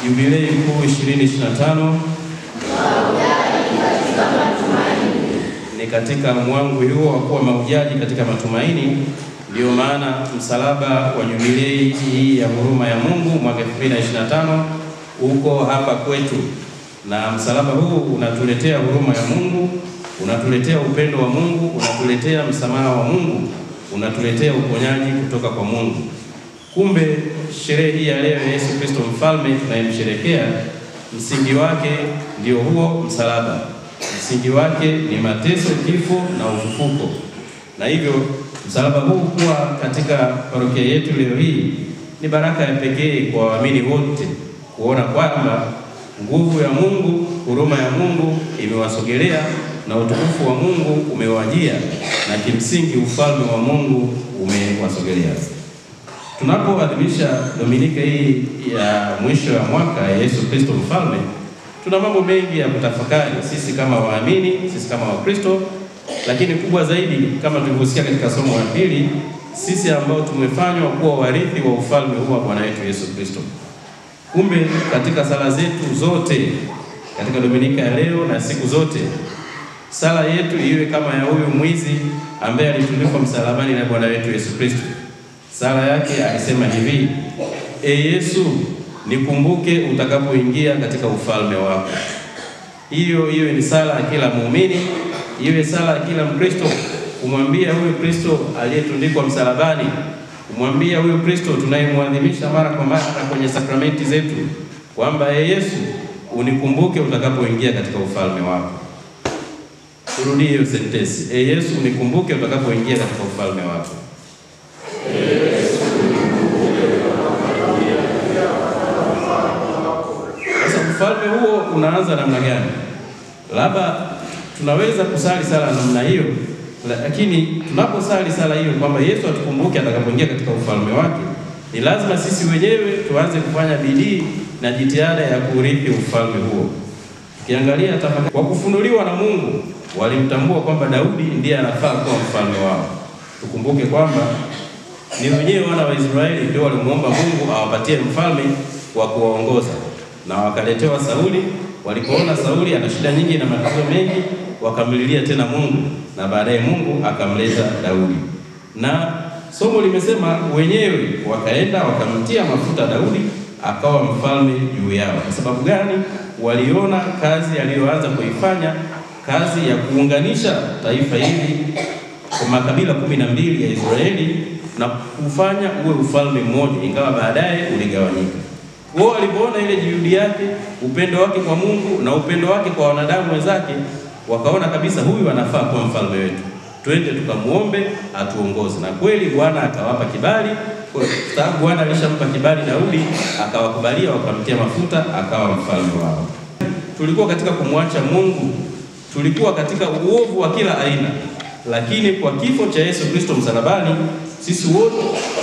Jubilei Kuu 2025 ni katika mwangu huo wa kuwa mahujaji katika matumaini. Ndio maana msalaba wa jubilei hii ya huruma ya Mungu mwaka 2025 uko hapa kwetu, na msalaba huu unatuletea huruma ya Mungu, unatuletea upendo wa Mungu, unatuletea msamaha wa Mungu, unatuletea uponyaji kutoka kwa Mungu. Kumbe sherehe hii ya leo ya Yesu Kristo mfalme tunayemsherekea, msingi wake ndio huo msalaba. Msingi wake ni mateso, kifo na ufufuko. Na hivyo msalaba huu kuwa katika parokia yetu leo hii ni baraka ya pekee kwa waamini wote, kuona kwamba nguvu ya Mungu, huruma ya Mungu imewasogelea na utukufu wa Mungu umewajia, na kimsingi ufalme wa Mungu umewasogelea. Tunapoadhimisha Dominika hii ya mwisho wa mwaka ya Yesu Kristo mfalme, tuna mambo mengi ya kutafakari sisi kama waamini, sisi kama Wakristo, lakini kubwa zaidi kama tulivyosikia katika somo la pili, sisi ambao tumefanywa kuwa warithi wa ufalme huu wa Bwana wetu Yesu Kristo. Kumbe katika sala zetu zote, katika Dominika ya leo na siku zote, sala yetu iwe kama ya huyu mwizi ambaye alitundikwa msalabani na Bwana wetu Yesu Kristo. Sala yake alisema hivi: E Yesu, nikumbuke utakapoingia katika ufalme wako. Hiyo ni sala ya kila muumini, iwe sala ya kila Mkristo, kumwambia huyu Kristo aliyetundikwa msalabani, kumwambia huyu Kristo tunayemwadhimisha mara kwa mara kwenye sakramenti zetu kwamba E Yesu, unikumbuke utakapoingia katika ufalme wako. Turudie hiyo sentensi: E Yesu, unikumbuke utakapoingia katika ufalme wako. Ufalme huo unaanza namna gani? Labda tunaweza kusali sala namna hiyo, lakini tunaposali sala hiyo kwamba Yesu atukumbuke atakapoingia katika ufalme wake, ni lazima sisi wenyewe tuanze kufanya bidii na jitihada ya kurithi ufalme huo. Ukiangalia kwa kufunuliwa na Mungu, walimtambua kwamba Daudi ndiye anafaa kuwa mfalme wao. Tukumbuke kwamba ni wenyewe wana wa Israeli ndio walimuomba Mungu awapatie mfalme wa kuwaongoza, na wakaletewa Sauli. Walipoona Sauli ana shida nyingi na matatizo mengi, wakamlilia tena Mungu, na baadaye Mungu akamleta Daudi. Na somo limesema wenyewe wakaenda wakamtia mafuta Daudi akawa mfalme juu yao. Kwa sababu gani? Waliona kazi aliyoanza kuifanya, kazi ya kuunganisha taifa hili kwa makabila 12 ya Israeli na kufanya uwe ufalme mmoja, ingawa baadaye uligawanyika. Wao walipoona ile juhudi yake, upendo wake kwa Mungu na upendo wake kwa wanadamu wenzake, wakaona kabisa huyu anafaa kuwa mfalme wetu. Twende tukamuombe atuongoze. Na kweli Bwana akawapa kibali, kwa sababu Bwana alishampa kibali Daudi, akawakubalia, wakamtia mafuta akawa mfalme wao. Tulikuwa katika kumwacha Mungu, tulikuwa katika uovu wa kila aina, lakini kwa kifo cha Yesu Kristo msalabani, sisi wote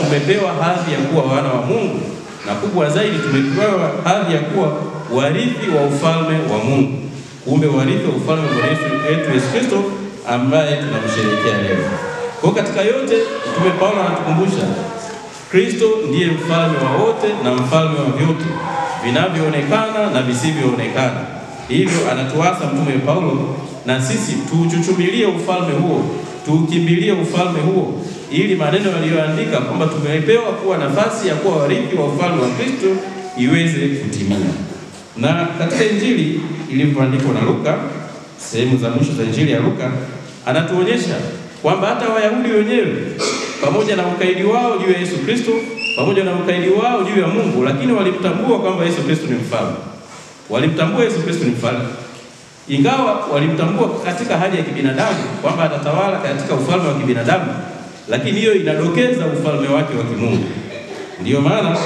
tumepewa hadhi ya kuwa wana wa Mungu, na kubwa zaidi tumepewa hadhi ya kuwa warithi wa ufalme wa Mungu. Kumbe warithi wa ufalme wa Yesu Kristo ambaye tunamsherehekea leo. Kwa katika yote Mtume Paulo anatukumbusha Kristo ndiye mfalme wa wote na mfalme wa vyote vinavyoonekana na visivyoonekana. Hivyo anatuasa Mtume Paulo na sisi tuuchuchumilie ufalme huo, tuukimbilie ufalme huo, ili maneno aliyoandika kwamba tumepewa kuwa nafasi ya kuwa warithi wa ufalme wa Kristo iweze kutimia. Na katika Injili ilivyoandikwa na Luka, sehemu za mwisho za Injili ya Luka, anatuonyesha kwamba hata Wayahudi wenyewe pamoja na ukaidi wao juu ya Yesu Kristo, pamoja na ukaidi wao juu ya Mungu, lakini walimtambua kwamba Yesu Kristo ni mfalme. Walimtambua Yesu Kristo ni mfalme. Ingawa walimtambua katika hali ya kibinadamu kwamba atatawala katika ufalme wa kibinadamu, lakini hiyo inadokeza ufalme wake wa kimungu. Ndiyo maana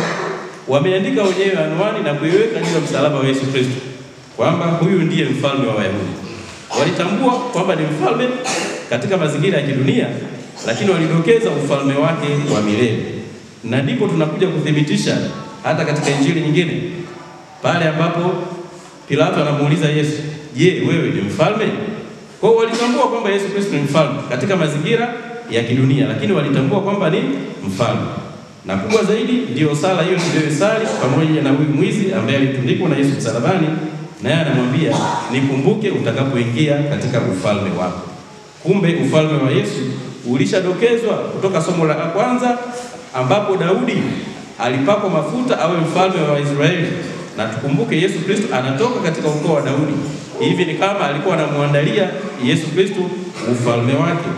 wameandika wenyewe anwani na kuiweka juu ya msalaba wa Yesu Kristo kwamba huyu ndiye mfalme wa Wayahudi. Walitambua kwamba ni mfalme katika mazingira ya kidunia, lakini walidokeza ufalme wake wa milele. Na ndipo tunakuja kuthibitisha hata katika Injili nyingine pale ambapo Pilato anamuuliza Yesu, "Je, wewe ni mfalme?" Kwa hiyo walitambua kwamba Yesu Kristo ni mfalme katika mazingira ya kidunia, lakini walitambua kwamba ni mfalme. Na kubwa zaidi ndio sala hiyo tuliyosali pamoja na huyu mwizi ambaye alitundikwa na Yesu msalabani, naye anamwambia nikumbuke utakapoingia katika ufalme wako. Kumbe ufalme wa Yesu ulishadokezwa kutoka somo la kwanza, ambapo Daudi alipakwa mafuta awe mfalme wa Israeli. Na tukumbuke Yesu Kristo anatoka katika ukoo wa Daudi. Hivi ni kama alikuwa anamwandalia Yesu Kristo ufalme wake.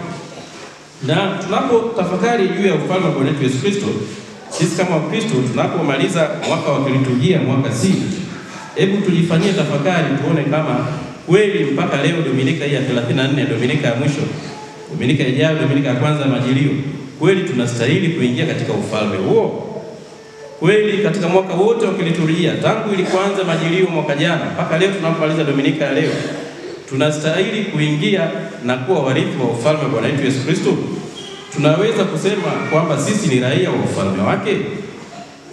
Na tunapotafakari juu ya ufalme wa Bwana wetu Yesu Kristo, sisi kama Wakristo tunapomaliza mwaka wa kiliturujia, mwaka C, hebu tujifanyie tafakari tuone kama kweli mpaka leo Dominika hii ya 34, Dominika ya mwisho, Dominika ijayo, Dominika ya kwanza ya Majilio, kweli tunastahili kuingia katika ufalme huo? Kweli katika mwaka wote wa kiliturujia tangu ilipoanza Majilio mwaka jana mpaka leo tunapomaliza Dominika ya leo, tunastahili kuingia na kuwa warithi wa ufalme wa Bwana wetu Yesu Kristo? Tunaweza kusema kwamba sisi ni raia wa ufalme wake?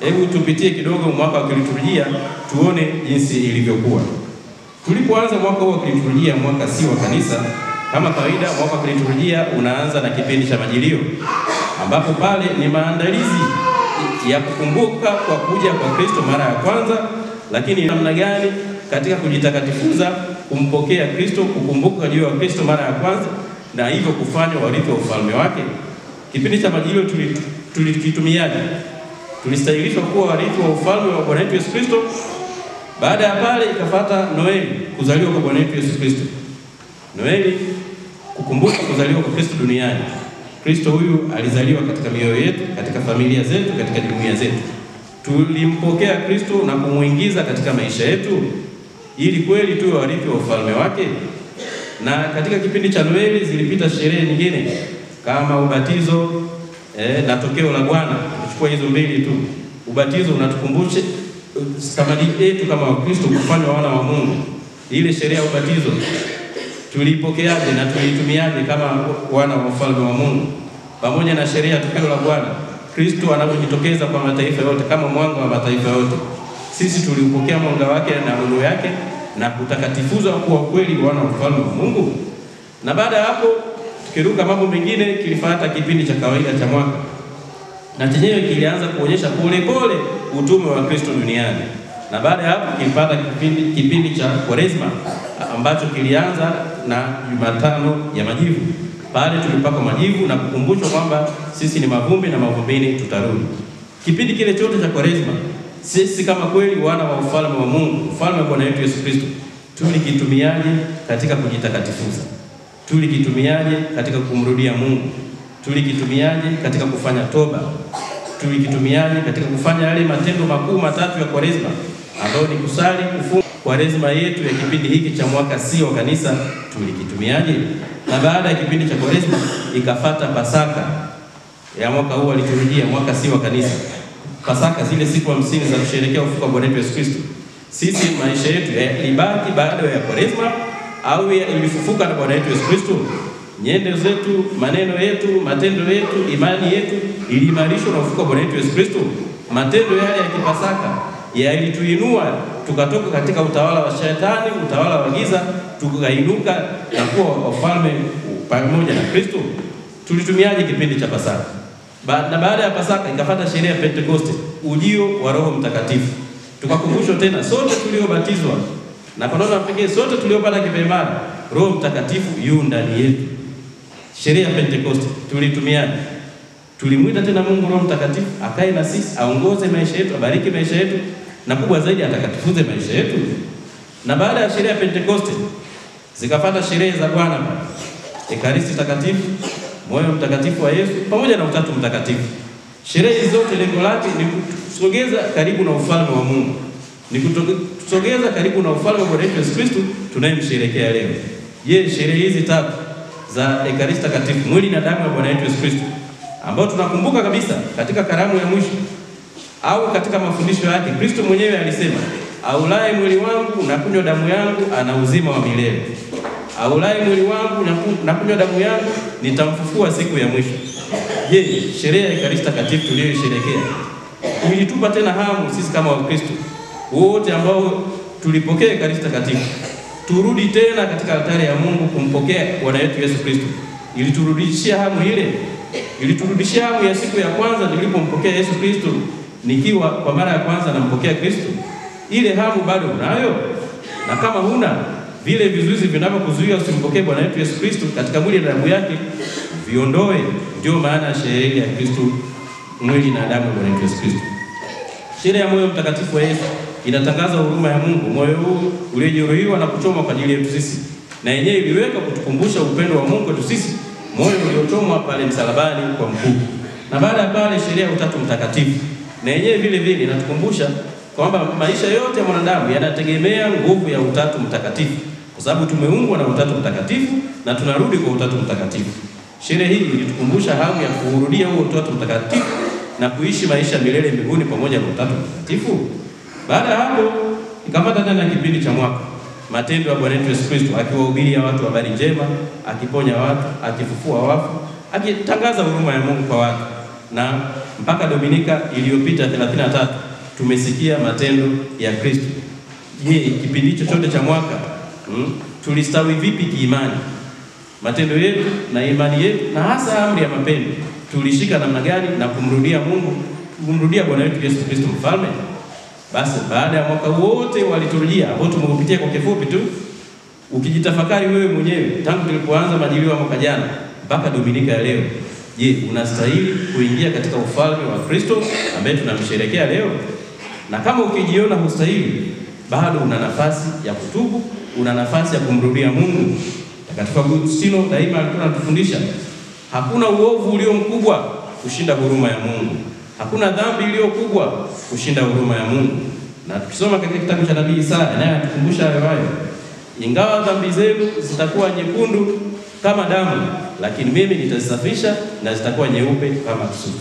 Hebu tupitie kidogo mwaka wa kiliturujia tuone jinsi ilivyokuwa. Tulipoanza mwaka huu wa kiliturujia, mwaka C wa kanisa, kama kawaida mwaka wa kiliturujia unaanza na kipindi cha Majilio, ambapo pale ni maandalizi ya kukumbuka kwa kuja kwa Kristo mara ya kwanza, lakini namna gani katika kujitakatifuza kumpokea Kristo, kukumbuka juu ya Kristo mara ya kwanza, na hivyo kufanya warithi wa ufalme wake. Kipindi cha Majilio tulikitumiaje? Tulistahilishwa kuwa warithi wa ufalme wa Bwana wetu Yesu Kristo. Baada ya pale ikafuata Noeli, kuzaliwa kwa Bwana wetu Yesu Kristo. Noeli, kukumbuka kuzaliwa kwa Kristo duniani. Kristo huyu alizaliwa katika mioyo yetu, katika familia zetu, katika jumuiya zetu. Tulimpokea Kristo na kumuingiza katika maisha yetu ili kweli tuwe warithi wa ufalme wake. Na katika kipindi cha Noeli zilipita sherehe nyingine kama ubatizo na tokeo la Bwana. Tuchukua hizo mbili tu. Ubatizo unatukumbusha tamaduni yetu kama Wakristo kufanywa wana wa Mungu. Ile sherehe ya ubatizo tulipokeaje na tulitumiaje kama wana wa ufalme wa Mungu? Pamoja na sherehe ya tokeo la Bwana, Kristo anapojitokeza kwa mataifa yote kama mwanga wa mataifa yote, sisi tuliupokea mwanga wake na nuru yake na kutakatifuzwa kuwa kweli wana wa ufalme wa Mungu. Na baada ya hapo tukiruka mambo mengine, kilifuata kipindi cha kawaida cha mwaka, na chenyewe kilianza kuonyesha pole pole utume wa Kristo duniani. Na baada ya hapo kilipata kipindi cha Kwaresma ambacho kilianza na Jumatano ya Majivu. Pale tulipaka majivu na kukumbushwa kwamba sisi ni mavumbi na mavumbini tutarudi. Kipindi kile chote cha Kwaresma, sisi kama kweli wana wa ufalme wa Mungu, ufalme wa Bwana wetu Yesu Kristo, tulikitumiaje katika kujitakatifuza? Tulikitumiaje katika kumrudia Mungu? Tulikitumiaje katika kufanya toba? Tulikitumiaje katika kufanya yale matendo makuu matatu ya Kwaresma ambayo ni kusali, kufunga? Kwaresma yetu ya kipindi hiki cha mwaka C wa kanisa tulikitumiaje? Na baada ya kipindi cha Kwaresma ikafuata Pasaka ya mwaka huu wa liturujia, mwaka C wa kanisa. Pasaka, zile siku 50 za kusherehekea ufufuo wa Bwana wetu Yesu Kristo. Sisi maisha yetu ilibaki baada ya Kwaresma au ilifufuka na Bwana wetu Yesu Kristo? Nyendo zetu, maneno yetu, matendo yetu, imani yetu iliimarishwa na ufufuo wa Bwana wetu Yesu Kristo? Matendo yale ya kipasaka yalituinua tukatoka katika utawala wa shetani, utawala wa giza, tukainuka na kuwa wafalme pamoja na Kristo? Tulitumiaje kipindi cha Pasaka? Na baada ya Pasaka ikafuata sherehe ya Pentekoste, ujio wa Roho Mtakatifu. Tukakumbushwa tena sote tuliobatizwa na kwa namna pekee sote tuliopata kipaimara, Roho Mtakatifu yu ndani yetu. Sherehe ya Pentekoste tulitumiaje? Tulimwita tena Mungu Roho Mtakatifu akae na sisi, aongoze maisha yetu, abariki maisha yetu, na kubwa zaidi atakatifuze maisha yetu. Na baada ya sherehe ya Pentekoste zikafuata sherehe za Bwana, Ekaristi Takatifu, moyo mtakatifu wa Yesu pamoja na Utatu Mtakatifu. Sherehe zote lengo lake ni kusogeza karibu na ufalme wa Mungu, ni kusogeza karibu na ufalme wa Bwana wetu Yesu Kristo tunayemsherehekea leo. Je, sherehe hizi tatu za Ekaristi Takatifu, mwili na damu ya Bwana wetu Yesu Kristo, ambao tunakumbuka kabisa katika karamu ya mwisho au katika mafundisho yake, Kristo mwenyewe alisema, aulaye mwili wangu na kunywa damu yangu ana uzima wa milele. Aulaye mwili wangu na kunywa damu yangu nitamfufua siku ya mwisho. Je, sherehe ya Ekaristi Takatifu tuliyoisherehekea ilitupa tena hamu sisi kama Wakristo wote ambao tulipokea Ekaristi Takatifu turudi tena katika altari ya Mungu kumpokea Bwana wetu Yesu Kristo? Iliturudishia hamu ile? Iliturudishia hamu ya siku ya kwanza nilipompokea Yesu Kristo, nikiwa kwa mara ya kwanza nampokea Kristo. Ile hamu bado unayo? Na kama huna, vile vizuizi vinavyokuzuia usimpokee Bwana wetu Yesu Kristo katika mwili na damu yake viondoe. Ndio maana sherehe ya Kristo, mwili na damu ya Bwana wetu Yesu Kristo. Sherehe ya moyo mtakatifu wa Yesu inatangaza huruma ya Mungu. Moyo huu uliojeruhiwa na kuchomwa kwa ajili yetu sisi, na yenyewe iliweka kutukumbusha upendo wa Mungu kwetu sisi, moyo uliochomwa pale msalabani kwa mkuu. Na baada ya pale, sheria ya Utatu Mtakatifu na yenyewe vile vile inatukumbusha kwamba maisha yote ya mwanadamu yanategemea nguvu ya Utatu Mtakatifu, kwa sababu tumeumbwa na Utatu Mtakatifu na tunarudi kwa Utatu Mtakatifu. Sherehe hii ilitukumbusha hamu ya kurudia huo Utatu Mtakatifu na kuishi maisha milele mbinguni pamoja na Utatu Mtakatifu. Baada ya hapo, ikapata tena kipindi cha mwaka, matendo ya Bwana wetu Yesu Kristo, akiwahubiria watu habari njema, akiponya watu, akifufua wafu, akitangaza huruma ya Mungu kwa watu. Na mpaka Dominika iliyopita 33 tumesikia matendo ya Kristo. Je, kipindi chochote cha mwaka tulistawi vipi kiimani? Matendo yetu na imani yetu na hasa amri ya mapendo tulishika namna gani na kumrudia Mungu, kumrudia Bwana wetu Yesu Kristo mfalme? Basi baada ya mwaka wote wa liturujia ambao tumeupitia kwa kifupi tu, ukijitafakari wewe mwenyewe tangu tulipoanza majilio ya mwaka jana mpaka Dominika ya leo, je, unastahili kuingia katika ufalme wa Kristo ambaye tunamsherehekea leo? Na kama ukijiona hustahili, bado una nafasi ya kutubu, una nafasi ya kumrudia Mungu. Mtakatifu Agustino daima alikuwa anatufundisha, hakuna uovu ulio mkubwa kushinda huruma ya Mungu. Hakuna dhambi iliyo kubwa kushinda huruma ya Mungu. Na tukisoma katika kitabu cha Nabii Isaya, naye anatukumbusha hayo. Ingawa dhambi zenu zitakuwa nyekundu kama damu, lakini mimi nitazisafisha na zitakuwa nyeupe kama sufu.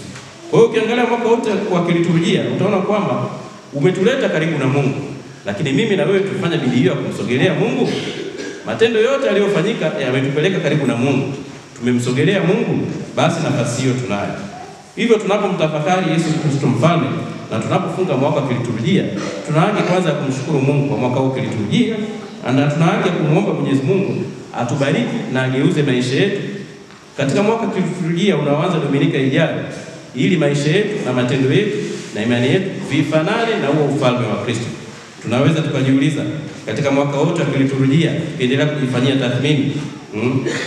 Kwa hiyo ukiangalia mwaka wote wa kiliturujia, utaona kwamba umetuleta karibu na Mungu. Lakini mimi na wewe tufanya bidii ya kumsogelea Mungu. Matendo yote yaliyofanyika yametupeleka karibu na Mungu. Tumemsogelea Mungu, basi nafasi hiyo tunayo. Hivyo tunapomtafakari Yesu Kristo mfalme na tunapofunga mwaka wa kiliturujia, tuna haki kwanza ya kumshukuru Mungu kwa mwaka huu wa kiliturujia, na tuna haki ya kumwomba Mwenyezi Mungu atubariki na ageuze maisha yetu katika mwaka wa kiliturujia unaoanza Dominika ijayo, ili maisha yetu na matendo yetu na imani yetu vifanane na huo ufalme wa Kristo. Tunaweza tukajiuliza katika mwaka wote wa kiliturujia, tukiendelea kujifanyia tathmini,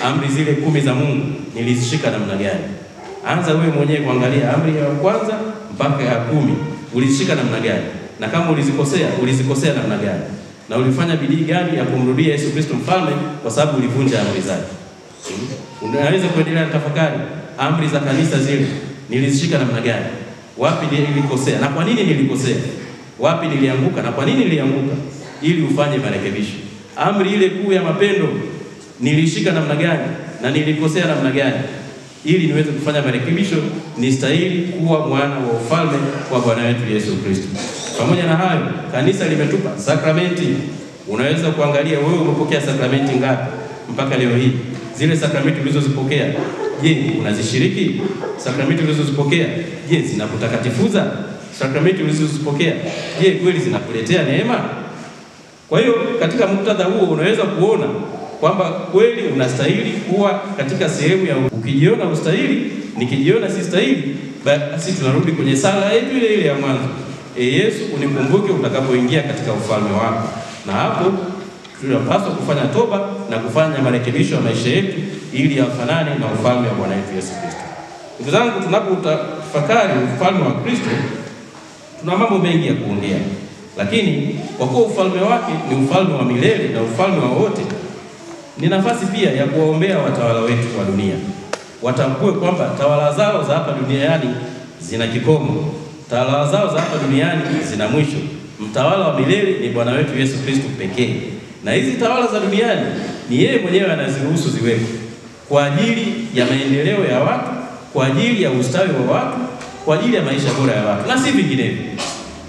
amri zile 10 za Mungu nilizishika namna gani? Anza wewe mwenyewe kuangalia amri ya kwanza mpaka ya 10 ulizishika namna gani? Na kama ulizikosea namna gani? Na ulifanya bidii gani ya kumrudia Yesu Kristo mfalme kwa sababu ulivunja amri zake? Unaweza kuendelea tafakari amri za kanisa zile nilizishika namna gani? Wapi nilikosea na kwa nini nilikosea? Wapi nilianguka na kwa nini nilianguka? Ili ufanye marekebisho. Amri ile kuu ya mapendo nilishika namna gani na nilikosea namna gani? Ili niweze kufanya marekebisho, nistahili kuwa mwana wa ufalme kwa Bwana wetu Yesu Kristo. Pamoja na hayo, kanisa limetupa sakramenti. Unaweza kuangalia wewe umepokea sakramenti ngapi mpaka leo hii? Zile sakramenti ulizozipokea, je, unazishiriki? Sakramenti ulizozipokea, je, zinakutakatifuza? Sakramenti ulizozipokea, je, kweli zinakuletea neema? Kwa hiyo katika muktadha huo unaweza kuona kwamba kweli unastahili kuwa katika sehemu ya ukijiona ustahili, nikijiona sistahili, basi tunarudi kwenye sala yetu ile ile ya mwanzo. Yesu, unikumbuke utakapoingia katika ufalme wako. Na hapo tunapaswa kufanya toba na kufanya marekebisho ya maisha yetu ili yafanane na ufalme wa Bwana wetu Yesu Kristo. Ndugu zangu, tunapotafakari ufalme wa Kristo, tuna mambo mengi ya kuongea. Lakini kwa kuwa ufalme wake ni ufalme wa milele na ufalme wa wote, ni nafasi pia ya kuwaombea watawala wetu wa dunia. Watambue kwamba tawala zao za hapa duniani zina kikomo. Tawala zao za hapa duniani zina mwisho. Mtawala wa milele ni Bwana wetu Yesu Kristo pekee. Na hizi tawala za duniani ni yeye mwenyewe anaziruhusu ziwepo kwa ajili ya maendeleo ya watu, kwa ajili ya ustawi wa watu, kwa ajili ya maisha bora ya watu, na si vinginevyo.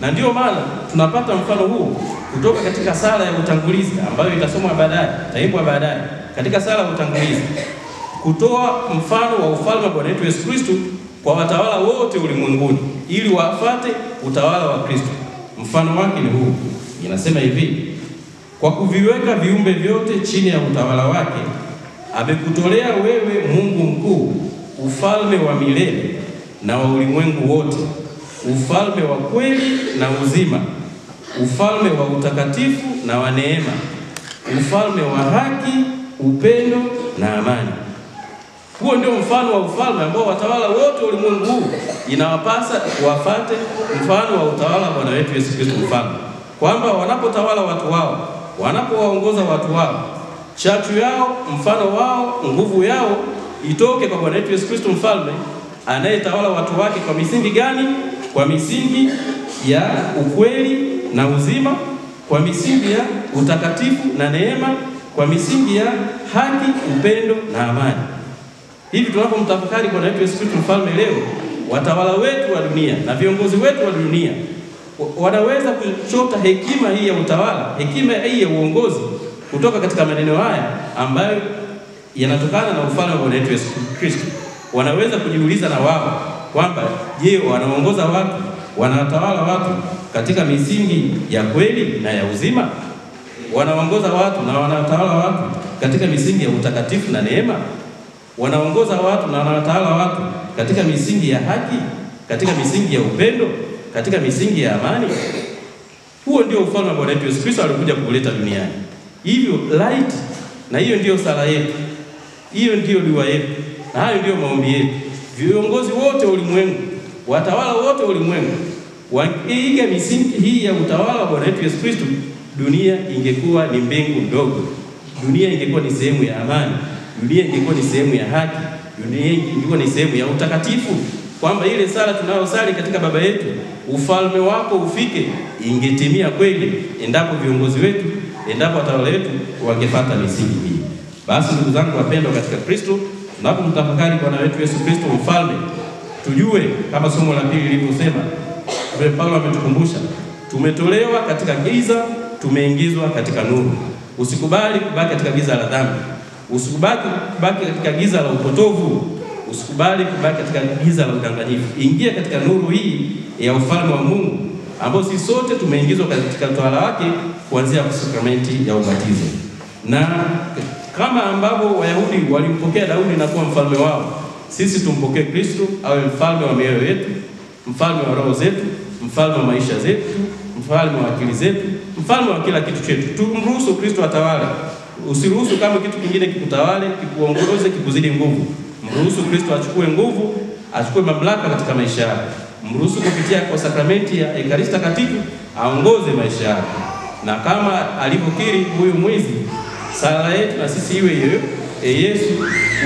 Na ndio maana tunapata mfano huu kutoka katika sala ya utangulizi ambayo itasomwa baadaye, itaimbwa baadaye katika sala ya utangulizi, kutoa mfano wa ufalme wa Bwana wetu Yesu Kristo kwa watawala wote ulimwenguni ili wafuate utawala wa Kristo. Mfano wake ni huu. Inasema hivi: kwa kuviweka viumbe vyote chini ya utawala wake, amekutolea wewe Mungu mkuu ufalme wa milele na wa ulimwengu wote, ufalme wa kweli na uzima, ufalme wa utakatifu na wa neema, ufalme wa haki, upendo na amani. Huo ndio mfano wa ufalme ambao watawala wote ulimwengu huu inawapasa wafate mfano wa utawala wa Bwana wetu Yesu Kristo mfalme. Kwamba wanapotawala watu wao, wanapowaongoza watu wao, chachu yao, mfano wao, nguvu yao itoke kwa Bwana wetu Yesu Kristo mfalme anayetawala watu wake kwa misingi gani? Kwa misingi ya ukweli na uzima, kwa misingi ya utakatifu na neema, kwa misingi ya haki, upendo na amani. Hivi tunapomtafakari Bwana wetu Yesu Kristo mfalme leo, watawala wetu wa dunia na viongozi wetu wa dunia wanaweza kuchota hekima hii ya utawala, hekima hii ya uongozi kutoka katika maneno haya ambayo yanatokana na ufalme wa Bwana wetu Yesu Kristo. Wanaweza kujiuliza na wao kwamba je, wanaongoza watu, wanatawala watu katika misingi ya kweli na ya uzima? Wanaongoza watu na wanatawala watu katika misingi ya utakatifu na neema? Wanaongoza watu na wanatawala watu katika misingi ya haki, katika misingi ya upendo, katika misingi ya amani? Huo ndio ufalme wa Bwana wetu Yesu Kristo alikuja kuleta duniani. Hivyo light, na hiyo ndio sala yetu, hiyo ndio dua yetu, na hayo ndio maombi yetu. Viongozi wote ulimwengu, watawala wote ulimwengu wakiiga misingi hii ya utawala wa Bwana wetu Yesu Kristo, dunia ingekuwa ni mbingu ndogo, dunia ingekuwa ni sehemu ya amani, dunia ingekuwa ni sehemu ya haki, dunia ingekuwa ni sehemu ya utakatifu. Kwamba ile sala tunayosali katika Baba yetu, ufalme wako ufike, ingetimia kweli endapo viongozi wetu, endapo watawala wetu wangefuata misingi hii. Basi ndugu zangu wapendwa katika Kristo, tunapomtafakari Bwana wetu Yesu Kristo mfalme, tujue kama somo la pili lilivyosema, Paulo ametukumbusha, tumetolewa katika giza, tumeingizwa katika nuru. Usikubali kubaki katika giza la dhambi, usikubali kubaki katika giza la upotovu, usikubali kubaki katika giza la udanganyifu. Ingia katika nuru hii ya ufalme wa Mungu ambao sisi sote tumeingizwa katika utawala wake kuanzia sakramenti ya ubatizo. Na kama ambavyo Wayahudi walimpokea Daudi na kuwa mfalme wao, sisi tumpokee Kristo awe mfalme wa mioyo yetu, mfalme wa roho zetu, mfalme wa maisha zetu, mfalme wa akili zetu, mfalme wa kila kitu chetu. Tumruhusu Kristo atawale. Usiruhusu kama kitu kingine kikutawale, kikuongoze, kikuzidi nguvu. Mruhusu Kristo achukue nguvu, achukue mamlaka katika maisha yako. Mruhusu kupitia kwa sakramenti ya Ekaristi Takatifu aongoze maisha yako. Na kama alivyokiri huyu mwizi, sala yetu na sisi iwe hiyo, Yesu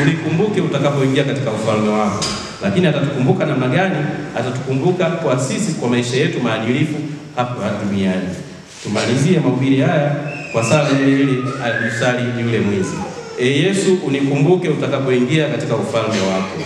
unikumbuke utakapoingia katika ufalme wako. Lakini atatukumbuka namna gani? Atatukumbuka kwa sisi, kwa maisha yetu maadilifu hapa duniani. Tumalizie mahubiri haya kwa sala ile alisali yule mwizi. Yesu unikumbuke utakapoingia katika ufalme wako.